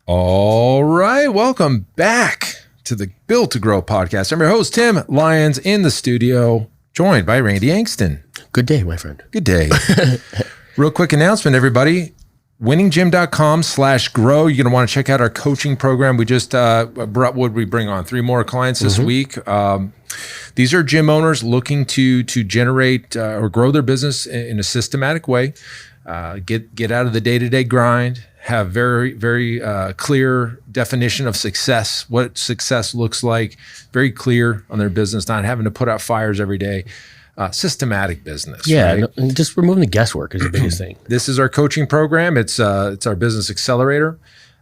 All right, welcome back to the Built to Grow podcast. I'm your host, Tim Lyons, in the studio, joined by Randy Angston. Good day, my friend. Good day. Real quick announcement, everybody. winninggym.com/grow. You're going to want to check out our coaching program. We just we bring on 3 more clients this week. These are gym owners looking to generate or grow their business in a systematic way. Get out of the day-to-day grind. Have very, very clear definition of success, what success looks like, very clear on their business, not having to put out fires every day. Systematic business. Yeah, right? and just removing the guesswork is the biggest thing. This is our coaching program. It's our business accelerator.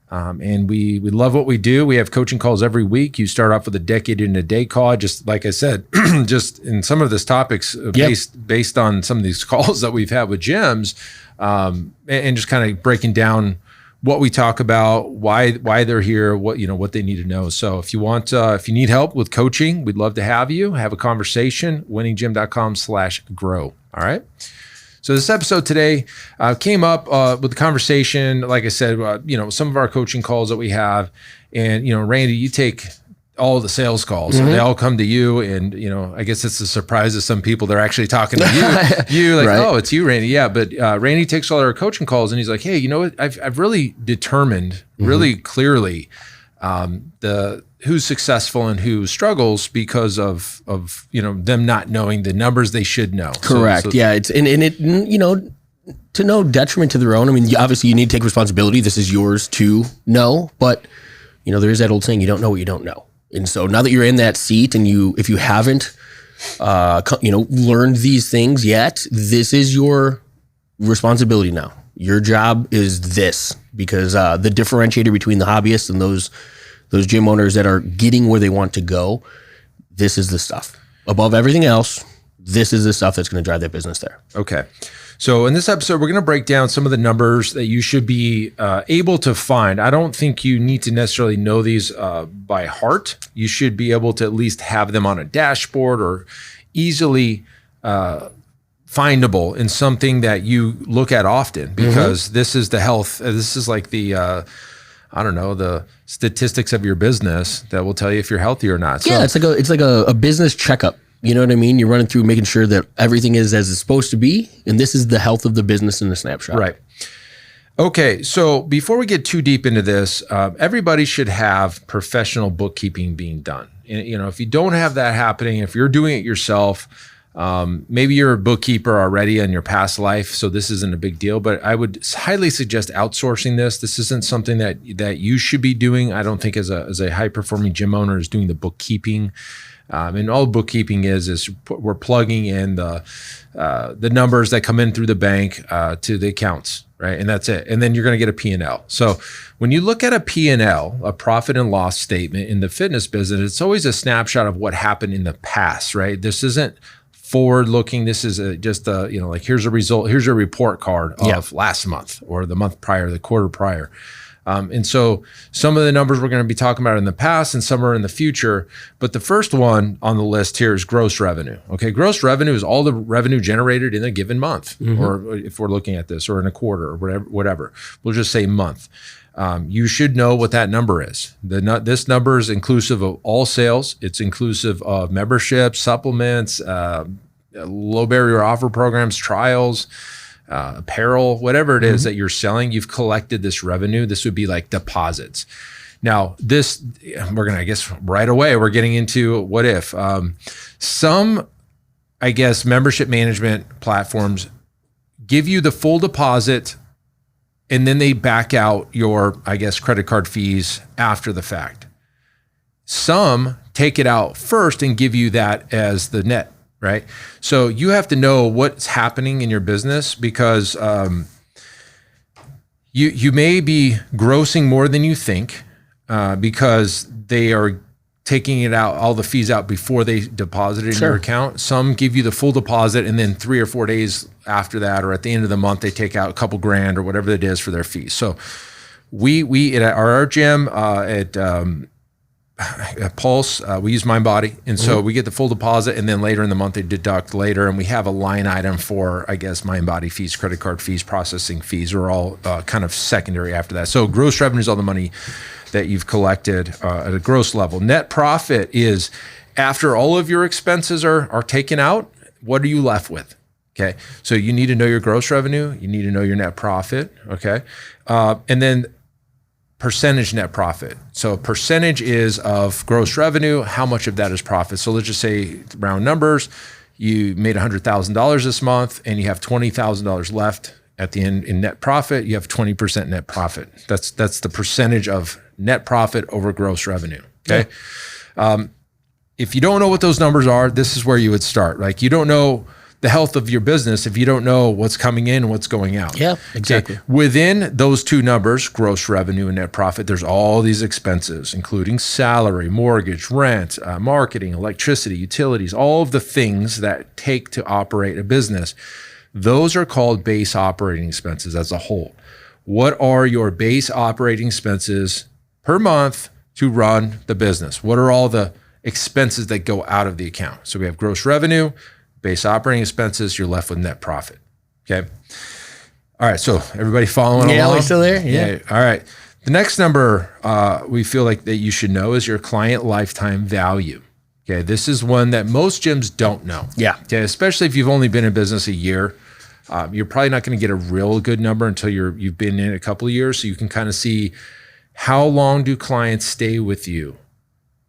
And we love what we do. We have coaching calls every week. You start off with a decade in a day call. Just like I said, just in some of these topics based on some of these calls that we've had with gyms, and just kind of breaking down what we talk about, why they're here, what they need to know. So if you need help with coaching, we'd love to have you. Have a conversation, winninggym.com/grow. All right. So this episode today came up with the conversation, like I said, some of our coaching calls that we have. And, Randy, you take all the sales calls. So they all come to you. And, I guess it's a surprise to some people. They're actually talking to you. You're like, right. Oh, it's you, Randy. Yeah. But Randy takes all our coaching calls and he's like, hey, you know what? I've really determined really clearly who's successfll and who struggles because of them not knowing the numbers they should know. Correct. So, yeah. It's and it to no detriment to their own. I mean, obviously you need to take responsibility. This is yours to know, but there is that old saying, you don't know what you don't know. And so now that you're in that seat and if you haven't learned these things yet, this is your responsibility now. Your job is this, because the differentiator between the hobbyists and those gym owners that are getting where they want to go, this is the stuff. Above everything else, this is the stuff that's going to drive their business there. Okay. So in this episode, we're going to break down some of the numbers that you should be able to find. I don't think you need to necessarily know these by heart. You should be able to at least have them on a dashboard or easily findable in something that you look at often, because this is the health. This is like the the statistics of your business that will tell you if you're healthy or not. Yeah, so, it's like a business checkup. You know what I mean? You're running through making sure that everything is as it's supposed to be. And this is the health of the business in a snapshot. Right. Okay. So before we get too deep into this, everybody should have professional bookkeeping being done. And, if you don't have that happening, if you're doing it yourself, maybe you're a bookkeeper already in your past life, so this isn't a big deal, but I would highly suggest outsourcing this. This isn't something that you should be doing. I don't think as a high-performing gym owner is doing the bookkeeping. And all bookkeeping is we're plugging in the numbers that come in through the bank to the accounts, right? And that's it. And then you're going to get a P&L. So when you look at a P&L, a profit and loss statement in the fitness business, it's always a snapshot of what happened in the past, right? This isn't forward looking. This is just here's a result. Here's a report card of last month or the month prior, the quarter prior. And so some of the numbers we're going to be talking about in the past and some are in the future. But the first one on the list here is gross revenue. Okay. Gross revenue is all the revenue generated in a given month, or if we're looking at this, or in a quarter or whatever, we'll just say month. You should know what that number is. This number is inclusive of all sales. It's inclusive of memberships, supplements, low barrier offer programs, trials, apparel, whatever it is that you're selling. You've collected this revenue. This would be like deposits. Now, we're going to, I guess, right away, we're getting into what if. Some, I guess, membership management platforms give you the full deposit and then they back out your, I guess, credit card fees after the fact. Some take it out first and give you that as the net, right? So you have to know what's happening in your business, because you may be grossing more than you think because they are taking it out, all the fees out before they deposit it in your account. Some give you the full deposit and then 3 or 4 days after that, or at the end of the month, they take out a couple grand or whatever it is for their fees. So we at our gym at Pulse, we use MindBody. And so we get the full deposit, and then later in the month they deduct later. And we have a line item for, I guess, MindBody fees, credit card fees, processing fees are all kind of secondary after that. So gross revenue is all the money that you've collected at a gross level. Net profit is after all of your expenses are taken out, what are you left with? Okay. So you need to know your gross revenue. You need to know your net profit. Okay. And then percentage net profit. So a percentage is of gross revenue. How much of that is profit? So let's just say round numbers, you made $100,000 this month and you have $20,000 left at the end in net profit. You have 20% net profit. That's the percentage of net profit over gross revenue. Okay. Yeah. If you don't know what those numbers are, this is where you would start. Like, you don't know the health of your business if you don't know what's coming in and what's going out. Yeah, exactly. Okay. Within those two numbers, gross revenue and net profit, there's all these expenses, including salary, mortgage, rent, marketing, electricity, utilities, all of the things that take to operate a business. Those are called base operating expenses as a whole. What are your base operating expenses per month to run the business? What are all the expenses that go out of the account? So we have gross revenue, base operating expenses, you're left with net profit. Okay. All right. So everybody following along? Yeah, we still there? Yeah. All right. The next number we feel like that you should know is your client lifetime value. Okay. This is one that most gyms don't know. Yeah. Okay. Especially if you've only been in business a year. You're probably not going to get a real good number until you've been in a couple of years. So you can kind of see how long do clients stay with you?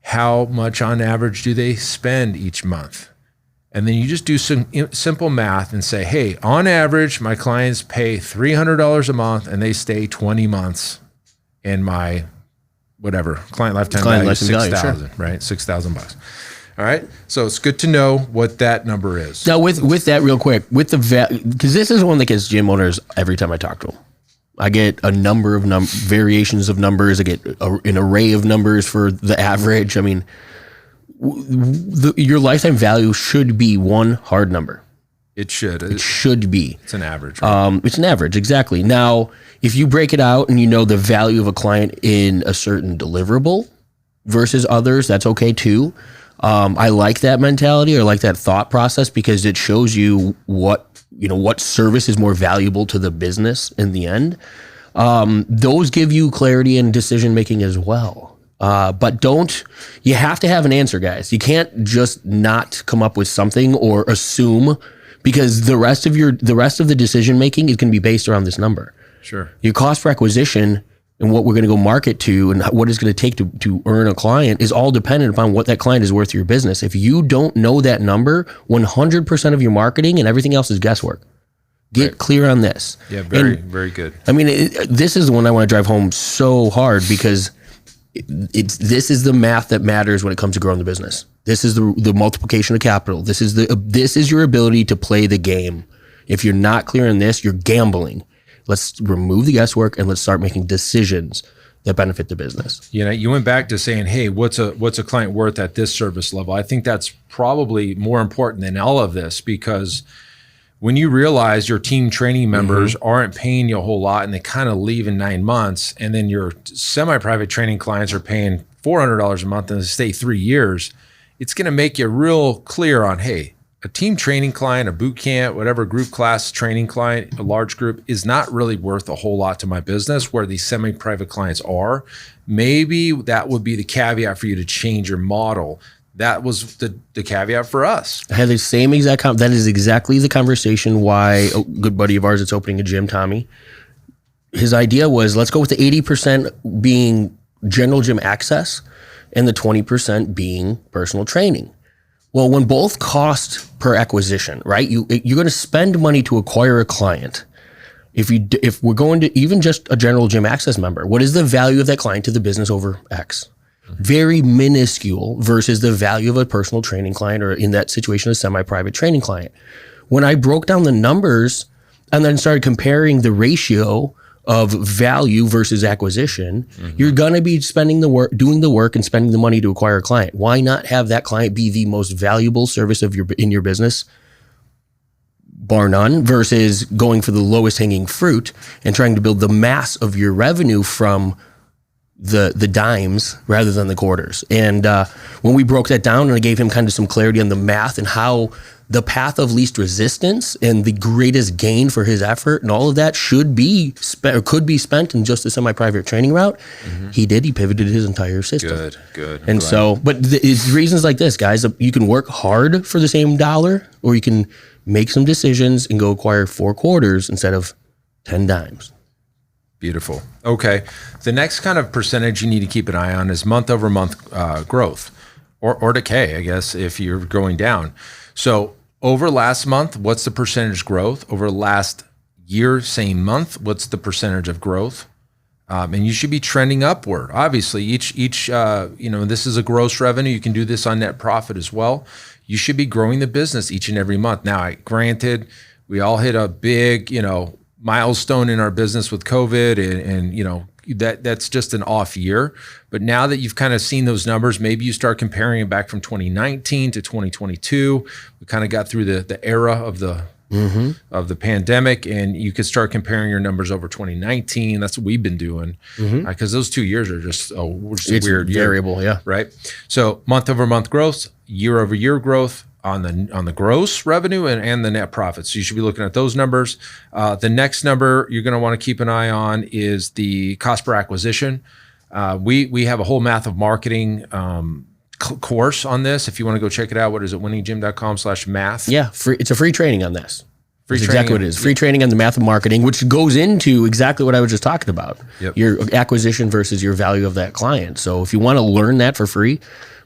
How much on average do they spend each month? And then you just do some simple math and say, hey, on average, my clients pay $300 a month and they stay 20 months in my whatever client lifetime value, 6,000, sure. Right? $6,000. All right. So it's good to know what that number is. Now with that real quick, with the because this is one that gets gym owners every time I talk to them. I get a number of variations of numbers. I get an array of numbers for the average. I mean, your lifetime value should be one hard number. It should. It should be. It's an average. Right? It's an average, exactly. Now, if you break it out and you know the value of a client in a certain deliverable versus others, that's okay too. I like that mentality, or like that thought process, because it shows you what service is more valuable to the business in the end. Those give you clarity and decision making as well. But you have to have an answer, guys. You can't just not come up with something or assume, because the rest of the decision making is going to be based around this number. Sure. Your cost per acquisition and what we're going to go market to and what it's going to take to earn a client is all dependent upon what that client is worth to your business. If you don't know that number, 100% of your marketing and everything else is guesswork. Get clear on this. Yeah, very good. I mean, this is the one I want to drive home so hard, because this is the math that matters when it comes to growing the business. This is the multiplication of capital. This is your ability to play the game. If you're not clear on this, you're gambling. Let's remove the guesswork and let's start making decisions that benefit the business. You know, you went back to saying, hey, what's a client worth at this service level? I think that's probably more important than all of this, because when you realize your team training members aren't paying you a whole lot and they kind of leave in 9 months, and then your semi-private training clients are paying $400 a month and they stay 3 years, it's going to make you real clear on, hey, a team training client, a boot camp, whatever group class training client, a large group is not really worth a whole lot to my business, where these semi-private clients are. Maybe that would be the caveat for you to change your model. That was the caveat for us. I had the same exact that is exactly the conversation why a good buddy of ours that's opening a gym, Tommy, his idea was, let's go with the 80% being general gym access and the 20% being personal training. Well, when both cost per acquisition, right? You're going to spend money to acquire a client. If we're going to even just a general gym access member, what is the value of that client to the business over X? Very minuscule versus the value of a personal training client, or in that situation, a semi-private training client. When I broke down the numbers and then started comparing the ratio of value versus acquisition, you're going to be spending the work, doing the work and spending the money to acquire a client. Why not have that client be the most valuable service in your business, bar none, versus going for the lowest hanging fruit and trying to build the mass of your revenue from the dimes rather than the quarters. And when we broke that down, and I gave him kind of some clarity on the math and how the path of least resistance and the greatest gain for his effort and all of that should be spent or could be spent in just a semi-private training route, he pivoted his entire system. Good. And so, but it's reasons like this, guys. You can work hard for the same dollar, or you can make some decisions and go acquire 4 quarters instead of 10 dimes. Beautiful. Okay. The next kind of percentage you need to keep an eye on is month over month growth or decay, I guess, if you're going down. So over last month, what's the percentage growth? Over last year, same month, what's the percentage of growth? And you should be trending upward. Obviously, each this is a gross revenue. You can do this on net profit as well. You should be growing the business each and every month. Now, granted, we all hit a big, milestone in our business with COVID, and that's just an off year. But now that you've kind of seen those numbers, maybe you start comparing it back from 2019 to 2022. We kind of got through the era of the pandemic, and you could start comparing your numbers over 2019. That's what we've been doing, because those 2 years are just a weird variable, year, right? So month over month growth, year over year growth on the gross revenue and the net profits. So you should be looking at those numbers. The next number you're going to want to keep an eye on is the cost per acquisition. We have a whole math of marketing course on this. If you want to go check it out, what is it? winninggym.com/math. Yeah, it's a free training on this. That's exactly what it is. Free training on the math of marketing, which goes into exactly what I was just talking about. Yep. Your acquisition versus your value of that client. So if you want to learn that for free,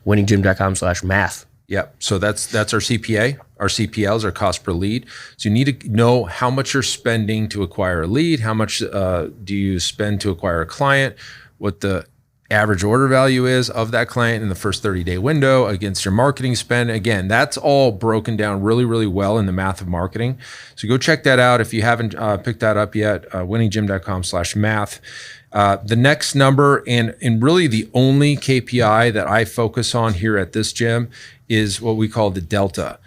winninggym.com/math. Yep. So that's our CPA, our CPLs, our cost per lead. So you need to know how much you're spending to acquire a lead, how much do you spend to acquire a client, what the average order value is of that client in the first 30-day window against your marketing spend. Again, that's all broken down really, really well in the math of marketing. So go check that out if you haven't picked that up yet, winninggym.com/math. The next number and really the only KPI that I focus on here at this gym is what we call the delta.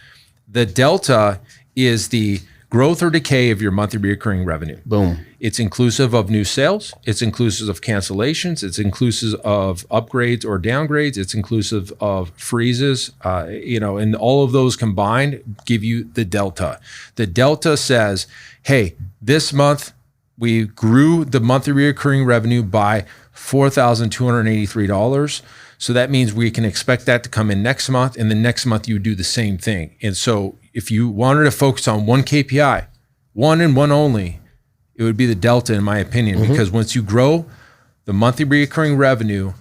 The delta is the growth or decay of your monthly recurring revenue. Boom. It's inclusive of new sales. It's inclusive of cancellations. It's inclusive of upgrades or downgrades. It's inclusive of freezes, and all of those combined give you the delta. The delta says, hey, this month we grew the monthly recurring revenue by $4,283. So that means we can expect that to come in next month, and the next month you would do the same thing. And so if you wanted to focus on one KPI, one and one only, it would be the delta, in my opinion, because once you grow the monthly recurring revenue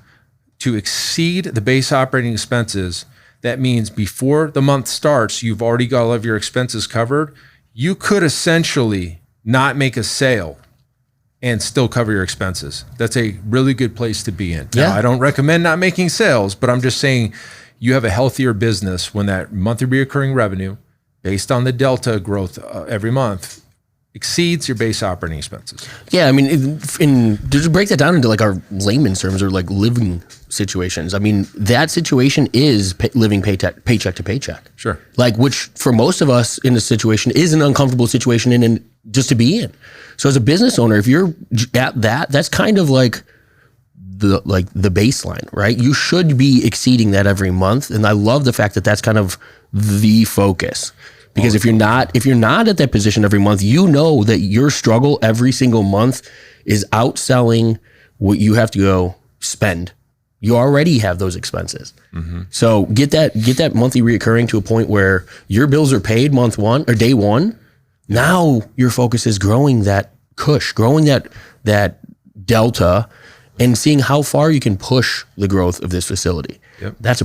to exceed the base operating expenses, that means before the month starts, you've already got all of your expenses covered. You could essentially not make a sale and still cover your expenses. That's a really good place to be in. Yeah. Now, I don't recommend not making sales, but I'm just saying you have a healthier business when that monthly recurring revenue based on the delta growth every month exceeds your base operating expenses. Yeah, I mean, to break that down into like our layman's terms or like living situations, I mean, that situation is living paycheck to paycheck. Sure. Like, which for most of us in this situation is an uncomfortable situation and just to be in. So as a business owner, if you're at that's kind of like the baseline, right? You should be exceeding that every month. And I love the fact that that's kind of the focus. Because if you're not at that position every month, you know that your struggle every single month is outselling what you have to go spend. You already have those expenses. So get that monthly reoccurring to a point where your bills are paid month one or day one. Now your focus is growing that cush, growing that delta, and seeing how far you can push the growth of this facility. Yep. That's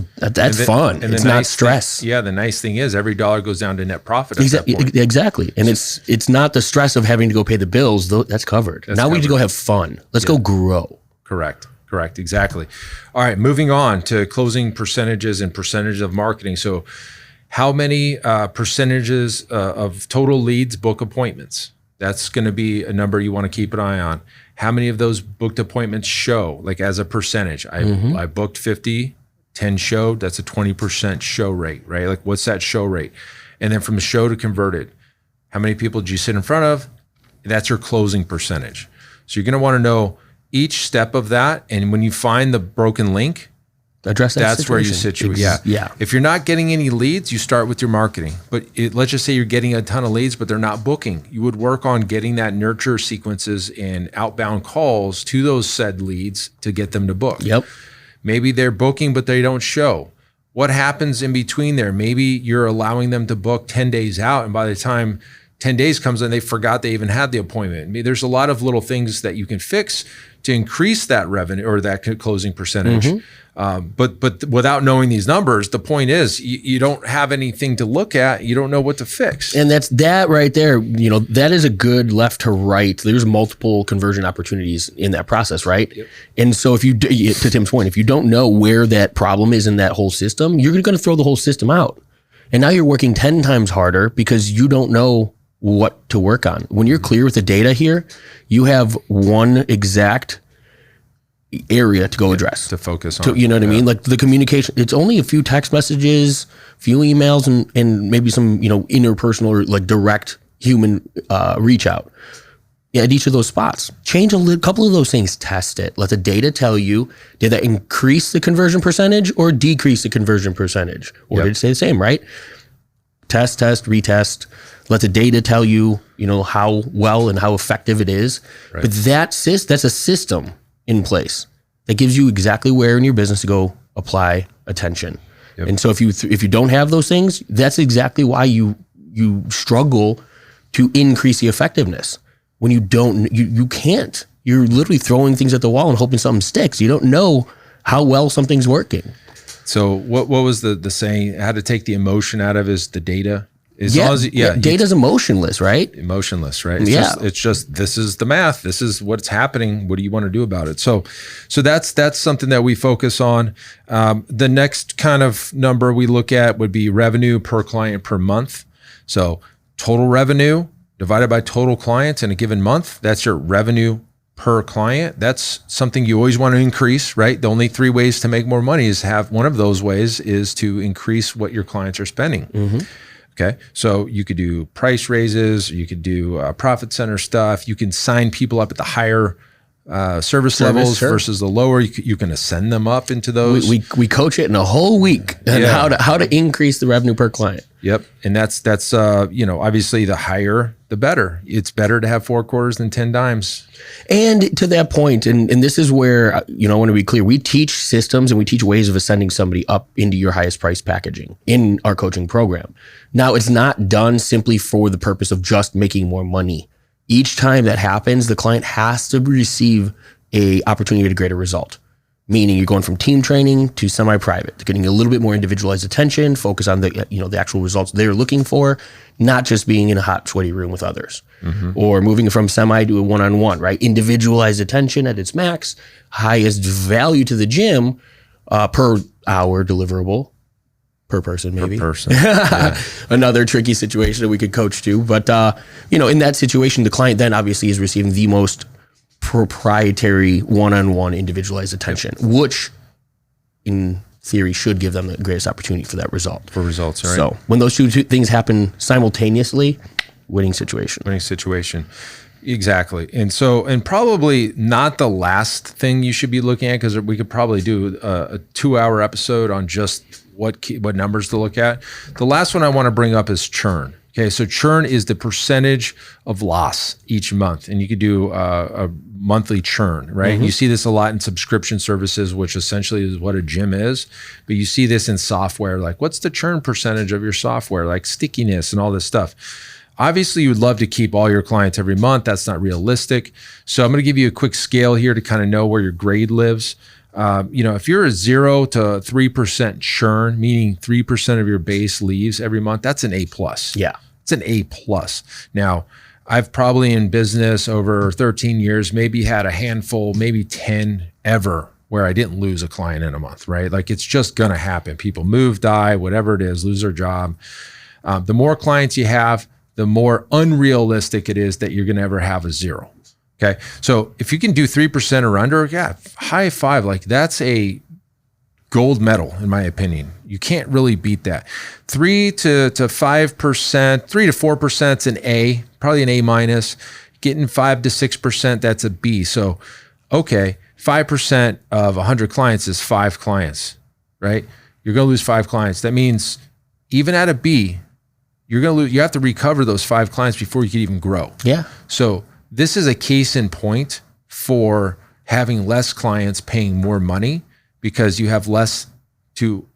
fun. And it's not stress. The nice thing is every dollar goes down to net profit. Exactly. And it's not the stress of having to go pay the bills. That's covered. Now we need to go have fun. Let's go grow. Correct. Exactly. All right. Moving on to closing percentages and percentage of marketing. So how many percentages of total leads book appointments? That's going to be a number you want to keep an eye on. How many of those booked appointments show, like as a percentage? I booked 50, 10 showed. That's a 20% show rate, right? Like what's that show rate? And then from show to converted, how many people did you sit in front of? That's your closing percentage. So you're going to want to know each step of that. And when you find the broken link, address that that's situation. where you situate. Yeah. If you're not getting any leads, you start with your marketing. But let's just say you're getting a ton of leads, but they're not booking. You would work on getting that nurture sequences and outbound calls to those said leads to get them to book. Yep. Maybe they're booking, but they don't show. What happens in between there? Maybe you're allowing them to book 10 days out, and by the time 10 days comes in, they forgot they even had the appointment. I mean, there's a lot of little things that you can fix to increase that revenue or that closing percentage. But without knowing these numbers, the point is you don't have anything to look at. You don't know what to fix. And that's that right there. You know, that is a good left to right. There's multiple conversion opportunities in that process, right? Yep. And so if you, to Tim's point, if you don't know where that problem is in that whole system, you're going to throw the whole system out. And now you're working 10 times harder because you don't know what to work on. When you're clear with the data here, you have one exact area to go address, to focus on. You know what I mean? Like the communication, it's only a few text messages, few emails, and maybe some, you know, interpersonal or like direct human reach out at each of those spots. Change a couple of those things, test it. Let the data tell you, did that increase the conversion percentage or decrease the conversion percentage? Or did it stay the same, right? Test, retest. Let the data tell you, you know, how well and how effective it is. Right. But that's a system in place that gives you exactly where in your business to go apply attention. Yep. And so if you don't have those things, that's exactly why you struggle to increase the effectiveness. When you don't, you can't. You're literally throwing things at the wall and hoping something sticks. You don't know how well something's working. So what was the saying? How to take the emotion out of is the data. Data's emotionless, right? Emotionless, right? It's just this is the math. This is what's happening. What do you want to do about it? So that's something that we focus on. The next kind of number we look at would be revenue per client per month. So total revenue divided by total clients in a given month. That's your revenue per client. That's something you always want to increase, right? The only 3 ways to make more money is one of those ways is to increase what your clients are spending. Mm-hmm. Okay. So you could do price raises, you could do profit center stuff. You can sign people up at the higher service levels versus the lower. You can ascend them up into those. We coach it in a whole week on how to increase the revenue per client. Yep. And that's obviously the higher, the better. It's better to have 4 quarters than 10 dimes. And to that point, and this is where, I want to be clear, we teach systems and we teach ways of ascending somebody up into your highest price packaging in our coaching program. Now, it's not done simply for the purpose of just making more money. Each time that happens, the client has to receive a opportunity to get a greater result. Meaning you're going from team training to semi-private, getting a little bit more individualized attention, focus on the actual results they're looking for, not just being in a hot, sweaty room with others. Mm-hmm. Or moving from semi to a one-on-one, right? Individualized attention at its max, highest value to the gym per hour deliverable, per person maybe. Per person. Yeah. Another tricky situation that we could coach to. But, in that situation, the client then obviously is receiving the most proprietary one-on-one individualized attention, which in theory should give them the greatest opportunity for that result. For results, right? So when those two things happen simultaneously, winning situation. Exactly. And probably not the last thing you should be looking at, because we could probably do a 2-hour episode on just what numbers to look at. The last one I want to bring up is churn. Okay, so churn is the percentage of loss each month, and you could do a monthly churn, right? Mm-hmm. You see this a lot in subscription services, which essentially is what a gym is, but you see this in software, like what's the churn percentage of your software, like stickiness and all this stuff. Obviously, you would love to keep all your clients every month. That's not realistic. So I'm going to give you a quick scale here to kind of know where your grade lives. If you're a 0 to 3% churn, meaning 3% of your base leaves every month, that's an A+. Yeah. It's an A+. Now, I've probably in business over 13 years, maybe had a handful, maybe 10 ever where I didn't lose a client in a month, right? Like it's just going to happen. People move, die, whatever it is, lose their job. The more clients you have, the more unrealistic it is that you're going to ever have a 0. Okay. So if you can do 3% or under, high five. Like that's a gold medal, in my opinion. You can't really beat that. 3 to 5%, 3 to 4% is an A, probably an A-. Getting 5 to 6%, that's a B. So Okay, 5% of 100 clients is 5 clients, right? You're going to lose 5 clients. That means even at a B, you're going to lose. You have to recover those 5 clients before you can even grow. Yeah. So this is a case in point for having less clients paying more money because you have less to,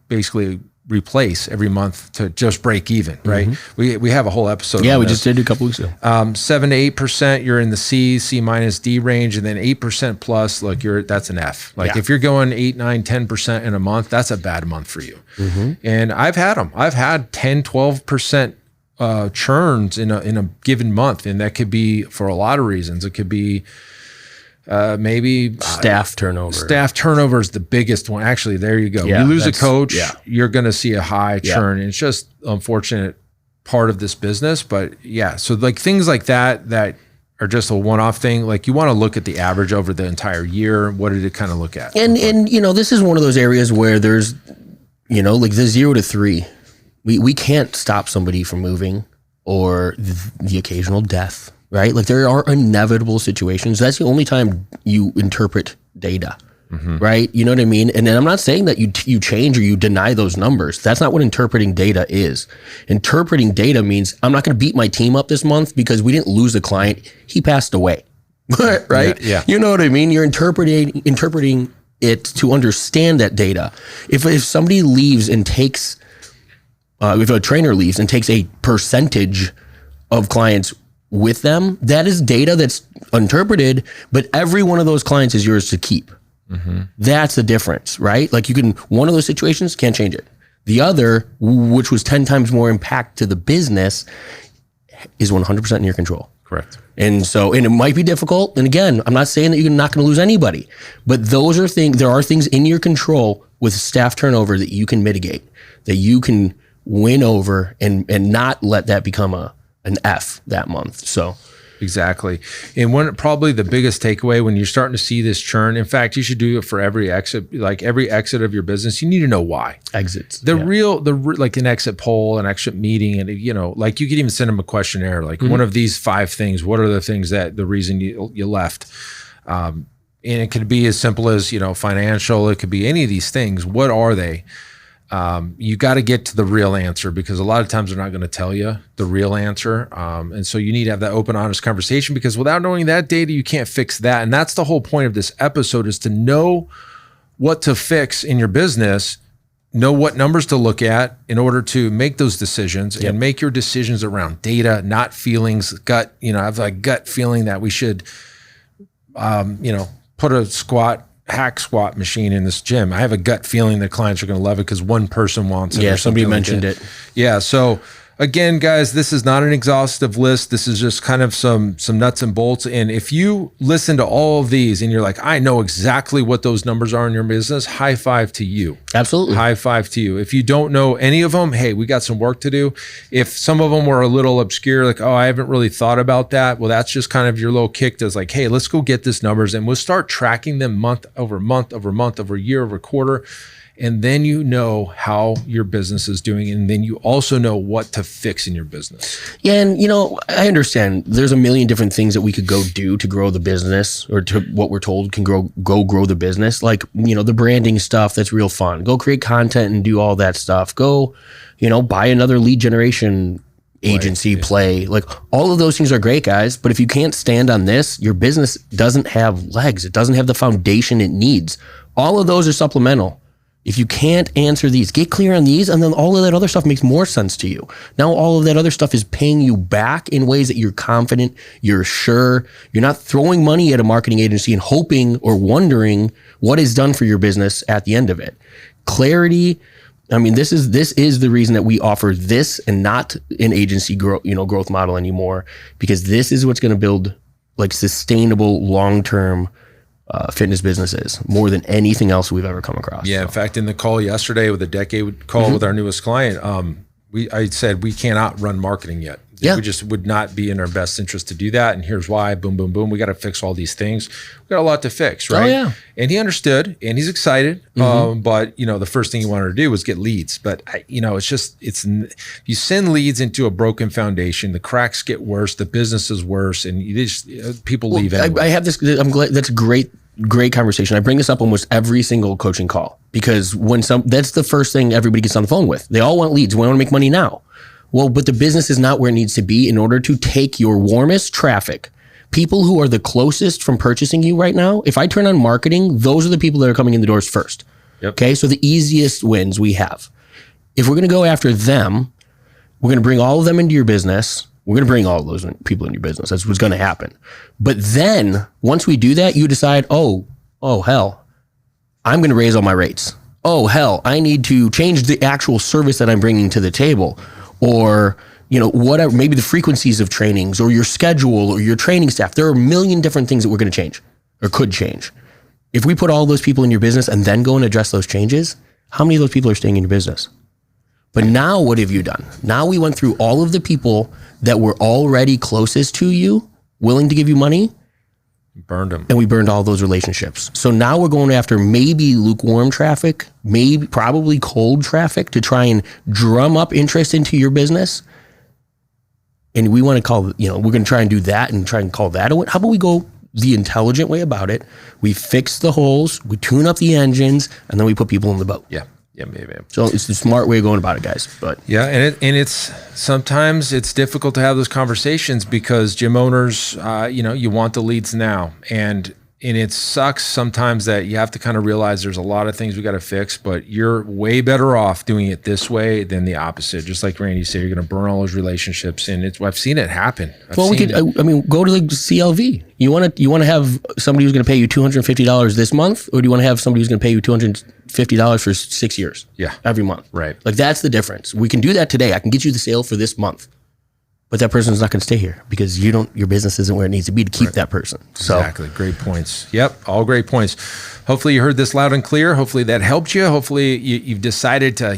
basically replace every month to just break even, right? We have a whole episode. Yeah, we just did a couple weeks ago. 7 to 8%, you're in the C minus D range, and then 8% plus, look, that's an F. Like if you're going 8, 9, 10% in a month, that's a bad month for you. And I've had them. I've had 10, 12% churns in a given month, and that could be for a lot of reasons. It could be maybe staff turnover. Staff turnover is the biggest one. Actually, there you go. Yeah, you lose a coach, you're going to see a high churn. Yeah. And it's just unfortunate part of this business. But yeah, so like things like that are just a one-off thing. Like you want to look at the average over the entire year. What did it kind of look at? And this is one of those areas where there's, like the 0 to 3. We can't stop somebody from moving or the occasional death. Right? Like there are inevitable situations. That's the only time you interpret data, right? You know what I mean? And then I'm not saying that you change or you deny those numbers. That's not what interpreting data is. Interpreting data means I'm not going to beat my team up this month because we didn't lose a client. He passed away, right? Yeah. You know what I mean? You're interpreting it to understand that data. If somebody leaves and takes, if a trainer leaves and takes a percentage of clients with them, that is data that's interpreted, but every one of those clients is yours to keep. That's the difference, right? Like one of those situations can't change it. The other, which was 10 times more impact to the business, is 100% in your control. Correct. And it might be difficult. And again, I'm not saying that you're not going to lose anybody, but there are things in your control with staff turnover that you can mitigate, that you can win over and not let that become an F that month. So exactly. And probably the biggest takeaway when you're starting to see this churn, in fact, you should do it for every exit, like every exit of your business. You need to know why. Exits. Like an exit poll, an exit meeting, and like you could even send them a questionnaire, like one of these 5 things. What are the things that the reason you left? And it could be as simple as, financial. It could be any of these things. What are they? You got to get to the real answer because a lot of times they're not going to tell you the real answer. And so you need to have that open, honest conversation because without knowing that data, you can't fix that. And that's the whole point of this episode is to know what to fix in your business, know what numbers to look at in order to make those decisions and make your decisions around data, not feelings, gut. I have a gut feeling that we should, put a hack squat machine in this gym. I have a gut feeling that clients are going to love it because one person wants it. Yeah, somebody mentioned it. Yeah. So again, guys, this is not an exhaustive list. This is just kind of some nuts and bolts. And if you listen to all of these and you're like, I know exactly what those numbers are in your business, high five to you. Absolutely. High five to you. If you don't know any of them, hey, we got some work to do. If some of them were a little obscure, like, I haven't really thought about that. Well, that's just kind of your little kick to like, hey, let's go get this numbers and we'll start tracking them month over month over month over year over quarter. And then you know how your business is doing. And then you also know what to fix in your business. Yeah. And, I understand there's a million different things that we could go do to grow the business or to what we're told can grow the business. Like, the branding stuff that's real fun. Go create content and do all that stuff. Go, buy another lead generation agency play. Like all of those things are great, guys. But if you can't stand on this, your business doesn't have legs. It doesn't have the foundation it needs. All of those are supplemental. If you can't answer these, get clear on these, and then all of that other stuff makes more sense to you. Now, all of that other stuff is paying you back in ways that you're confident, you're sure. You're not throwing money at a marketing agency and hoping or wondering what is done for your business at the end of it. Clarity. I mean, this is the reason that we offer this and not an agency growth model anymore, because this is what's going to build like sustainable long-term fitness businesses more than anything else we've ever come across. Yeah. So. In fact, in the call yesterday with the decade call with our newest client, I said we cannot run marketing yet. Yeah. We just would not be in our best interest to do that. And here's why, boom, boom, boom. We got to fix all these things. We got a lot to fix, right? Oh, yeah. And he understood and he's excited. But the first thing he wanted to do was get leads. But you send leads into a broken foundation, the cracks get worse, the business is worse, and people leave anyway. I have this, I'm glad, that's a great conversation. I bring this up almost every single coaching call because that's the first thing everybody gets on the phone with. They all want leads. We want to make money now. Well, but the business is not where it needs to be in order to take your warmest traffic. People who are the closest from purchasing you right now, if I turn on marketing, those are the people that are coming in the doors first. Yep. Okay, so the easiest wins we have. If we're going to go after them, we're going to bring all of them into your business. We're going to bring all of those people into your business. That's what's going to happen. But then once we do that, you decide, oh, hell, I'm going to raise all my rates. Oh, hell, I need to change the actual service that I'm bringing to the table. Or, whatever, maybe the frequencies of trainings or your schedule or your training staff. There are a million different things that we're going to change or could change. If we put all those people in your business and then go and address those changes, how many of those people are staying in your business? But now what have you done? Now we went through all of the people that were already closest to you, willing to give you money. Burned them. And we burned all those relationships. So now we're going after maybe lukewarm traffic, probably cold traffic to try and drum up interest into your business. And we want to call, we're going to try and do that and try and call that a win. How about we go the intelligent way about it? We fix the holes, we tune up the engines, and then we put people in the boat. Yeah. Yeah, maybe. So it's the smart way of going about it, guys. But yeah, and it's sometimes it's difficult to have those conversations because gym owners, you want the leads now, and it sucks sometimes that you have to kind of realize there's a lot of things we got to fix, but you're way better off doing it this way than the opposite. Just like Randy said, you're going to burn all those relationships, and I've seen it happen. Go to the CLV. You want to have somebody who's going to pay you $250 this month, or do you want to have somebody who's going to pay you $250 for 6 years? Yeah, every month. Right. Like that's the difference. We can do that today. I can get you the sale for this month, but that person's not going to stay here because your business isn't where it needs to be to keep that person. So exactly. Great points. Yep. All great points. Hopefully you heard this loud and clear. Hopefully that helped you. Hopefully you've decided to,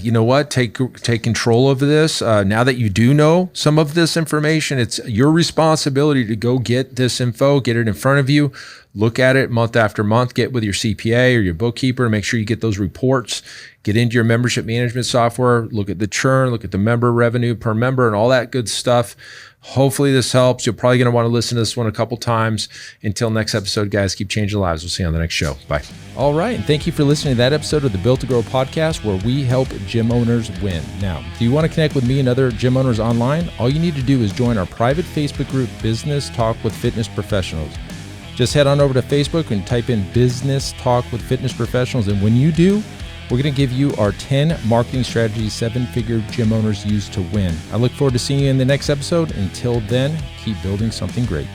take control of this. Now that you do know some of this information, it's your responsibility to go get this info, get it in front of you, look at it month after month, get with your CPA or your bookkeeper, make sure you get those reports, get into your membership management software, look at the churn, look at the member revenue per member and all that good stuff. Hopefully this helps. You're probably going to want to listen to this one a couple times. Until next episode, guys, keep changing lives. We'll see you on the next show. Bye. All right. And thank you for listening to that episode of the Built to Grow podcast, where we help gym owners win. Now, do you want to connect with me and other gym owners online? All you need to do is join our private Facebook group, Business Talk with Fitness Professionals. Just head on over to Facebook and type in Business Talk with Fitness Professionals. And when you do, we're going to give you our 10 marketing strategies 7-figure gym owners use to win. I look forward to seeing you in the next episode. Until then, keep building something great.